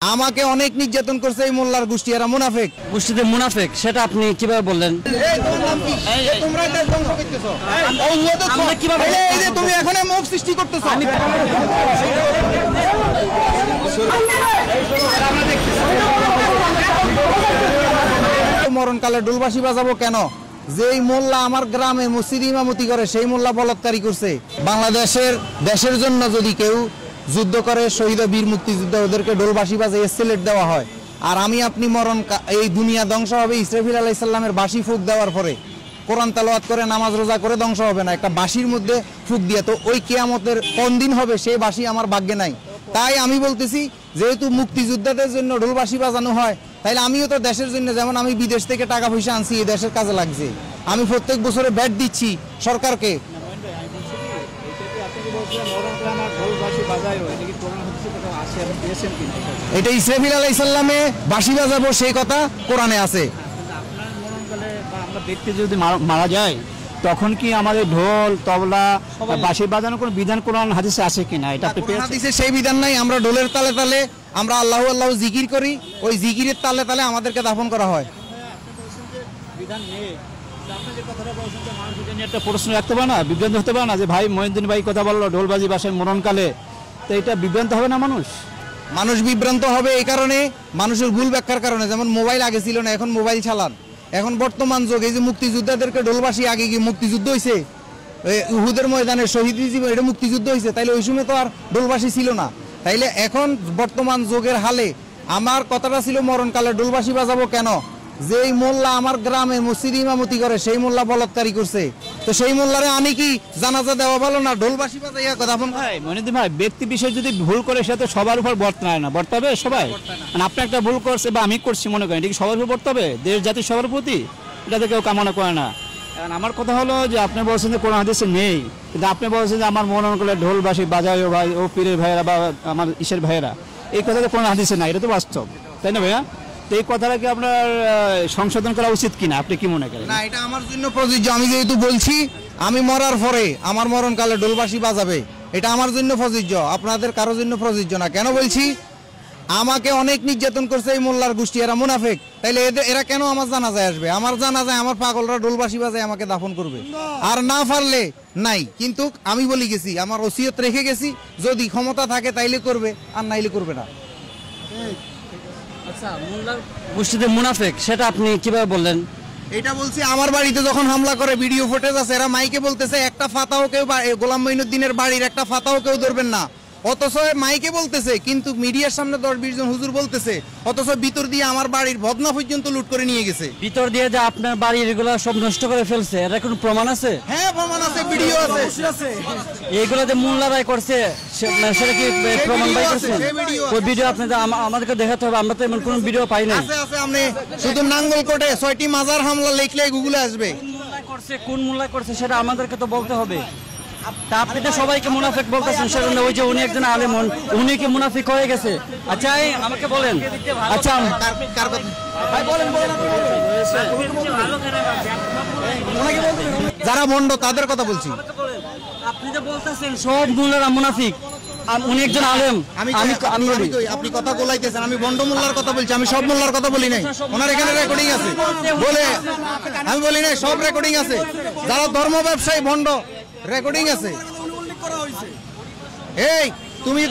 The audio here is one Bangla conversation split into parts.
আমাকে অনেক নির্যাতন করছে এই মোল্লার গোষ্ঠী, এরা মুনাফিক। গোষ্ঠীতে মুনাফিক সেটা আপনি কিভাবে বললেন? তুমি এখন মুখ সৃষ্টি করতেছো। মরণকালে ডোলবাসী বাজাবো কেন? যেই মোল্লা আমার গ্রামে মসজিদ ইমামতি করে সেই মোল্লা বলৎকারী করছে। দেশের জন্য যদি কেউ যুদ্ধ করে, শহীদ বীর মুক্তিযোদ্ধা, ওদেরকে ডোলবাসী বাজে এসেলেট দেওয়া হয়। আর আমি আপনি এই দুনিয়া ধ্বংস হবে ইসরাফিল আলাইহিস সালামের বাঁশি ফুঁক দেওয়ার পরে। কোরআন তেলাওয়াত করে নামাজ রোজা করে ধ্বংস হবে না, একটা বাঁশির মধ্যে ফুঁক দিয়ে। তো ওই কিয়ামতের কোন দিন হবে সেই বাঁশি আমার ভাগ্যে নাই। তাই আমি বলতেছি, যেহেতু মুক্তিযোদ্ধাদের জন্য ডোলবাঁশি বাজানো হয়, তাইলে আমিও তো দেশের জন্য, যেমন আমি বিদেশ থেকে টাকা পয়সা আনছি, এই দেশের কাজে লাগছে। আমি প্রত্যেক বছরে ব্যাট দিচ্ছি সরকারকে। এটা ইসরাফিল আলাইহিস সালামে বাঁশি বাজাবো সেই কথা কোরআনে আছে। আমরা ব্যক্তি যদি মারা যায় তখন কি আমাদের ঢোল তবলা বাঁশি বাজানোর কোনো বিধান কোরআন হাদিসে আছে কিনা? এটা হাদিসে সেই বিধান নাই। আমরা ঢোলের তালে তালে আমরা আল্লাহু আল্লাহু জিকির করি, ওই জিকিরের তালে তালে আমাদেরকে দাফন করা হয়। একটা প্রশ্ন রাখতে পারে না, বিভ্রান্ত হতে পারে না যে ভাই মহিউদ্দিন ভাই কথা বললো ঢোলবাজি বাসে মরণকালে, তো এটা বিভ্রান্ত হবে না? মানুষ বিভ্রান্ত হবে এই কারণে, মানুষের ভুল ব্যাখ্যার কারণে। যেমন মোবাইল আগে ছিল না, এখন মোবাইল চালান। এখন বর্তমান যুগ, এই যে মুক্তিযোদ্ধাদেরকে ডোলবাসী, আগে কি মুক্তিযুদ্ধ হয়েছে? উহুদের ময়দানে শহীদ জীবন, এটা মুক্তিযুদ্ধ হয়েছে। তাইলে ওই সময় তো আর ডোলবাসী ছিল না। তাইলে এখন বর্তমান যুগের হালে আমার কথাটা ছিল মরণকালে ডোলবাসী বাজাবো কেন? যেই মোল্লা আমার গ্রামে মসজিদ ইমামতি করে সেই মোল্লা বলৎকারী করছে। তো সেই মোল্লারে আমি কি জানাজা দেওয়া ভালো না ডোলবাসী বাজাইয়া কথা? ভাই মনিউদ্দিন ভাই, ব্যক্তি বিষয় যদি ভুল করে সেটা সবার উপর বর্তায় না, বর্তাবে সবাই। মানে আপনি একটা ভুল করছে বা আমি করছি মনে করেন, এটা কি সবার উপর বর্তাবে? দেশ জাতির সবার প্রতি এটা তো কেউ কামনা করে না। এখন আমার কথা হলো যে আপনি বলছেন যে কোরআন হাদিসে নেই, কিন্তু আপনি বলছেন যে আমার মনে করলে ঢোলবাসী বাজায় ভাই, ও পীরের ভাইয়েরা বা আমার ইসের ভাইয়েরা, এই কথা তো কোরআন হাদিসে নাই, এটা তো বাস্তব, তাই না ভাইয়া? তো এই কথাটা কি আপনার সংশোধন করা উচিত কিনা, আপনি কি মনে করেন? না, এটা আমার জন্য প্রযোজ্য। আমি যেহেতু বলছি আমি মরার পরে আমার মরণকালে ডোলবাসী বাজাবে, এটা আমার জন্য প্রযোজ্য, আপনাদের কারোর জন্য প্রযোজ্য না। কেন বলছি? আমাকে অনেক নির্যাতন করছে এই মোল্লার গোষ্ঠী, এরা মুনাফিক। তাইলে এরা কেন আমার জানাজায় আসবে? আমার জানাজায় আমার পাগলরা ডোলবাসী বাজায় আমাকে দাফন করবে। আর না পারলে নাই। কিন্তু আমি বলি গেছি, আমার ওসিয়ত রেখে গেছি, যদি ক্ষমতা থাকে তাইলে করবে, আর নাইলে করবে না। আচ্ছা, মোল্লার গোষ্ঠীতে মুনাফিক সেটা আপনি কিভাবে বললেন? এটা বলছি, আমার বাড়িতে যখন হামলা করে ভিডিও ফুটেজ আছে, এরা মাইকে বলতেছে একটা ফাতাও কেউ, গোলাম মঈনুদ্দিনের বাড়ির একটা ফাতাও কেউ ধরবেন না। অথচ মাইকে বলতেছে, কিন্তু মিডিয়ার সামনে 10-20 জন হুজুর বলতেছে, অথচ ভিতর দিয়ে আমার বাড়ির ভদনা পর্যন্ত লুট করে নিয়ে গেছে। ভিতর দিয়ে যে আপনার বাড়ির এগুলো সব নষ্ট করে ফেলছে, এর কোনো প্রমাণ আছে? হ্যাঁ, প্রমাণ আছে, ভিডিও আছে। এইগুলো যে মোল্লারাই করছে সেটা কি প্রমাণ পাই করছেন? ওই ভিডিও আপনাদের আমাদেরকে দেখাতে হবে, আমরা তো এমন কোনো ভিডিও পাই নাই। আছে, আপনি শুধু নাঙ্গলকোটে 6টি মাজার হামলা লিখলে গুগলে আসবে। কোন মোল্লা করছে সেটা আমাদেরকে তো বলতে হবে। আপনি তো সবাইকে মুনাফিক বলতেছেন, সেজন্য ওই যে উনি একজন আলেম, উনি কি মুনাফিক হয়ে গেছে? আচ্ছা, আমাকে বলেন। আচ্ছা, যারা ভণ্ড তাদের কথা বলছি। আপনি যে বলতেছেন সব মোল্লারা মুনাফিক, উনি একজন আলেম। আপনি কথা গোলাইতেছেন, আমি ভণ্ড মোল্লার কথা বলছি, আমি সব মোল্লার কথা বলি নাই। ওনার এখানে রেকর্ডিং আছে বলে আমি বলি নাই, সব রেকর্ডিং আছে। যারা ধর্ম ব্যবসায়ী ভণ্ড, রেকর্ডিং আছে। এই তুমি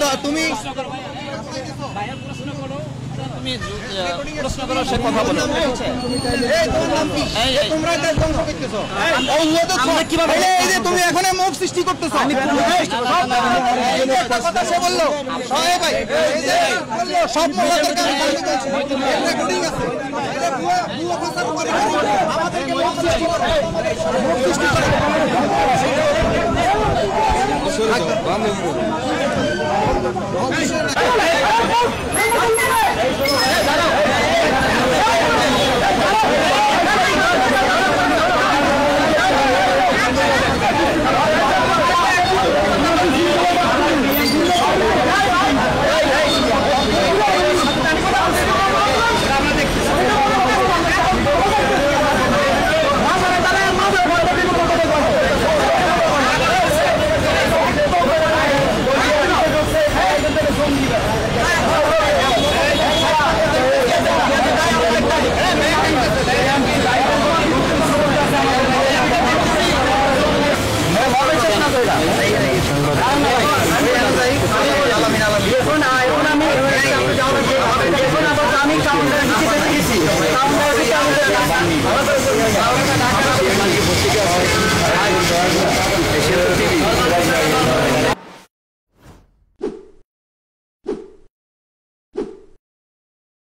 তুমি এখন মুখ সৃষ্টি করতেছো। সে বললো সব রেকর্ডিং আছে। কাউন্টারের নিচে বেঁধে গেছি, কাউন্টারের নিচে আমি বেঁধে গেছি।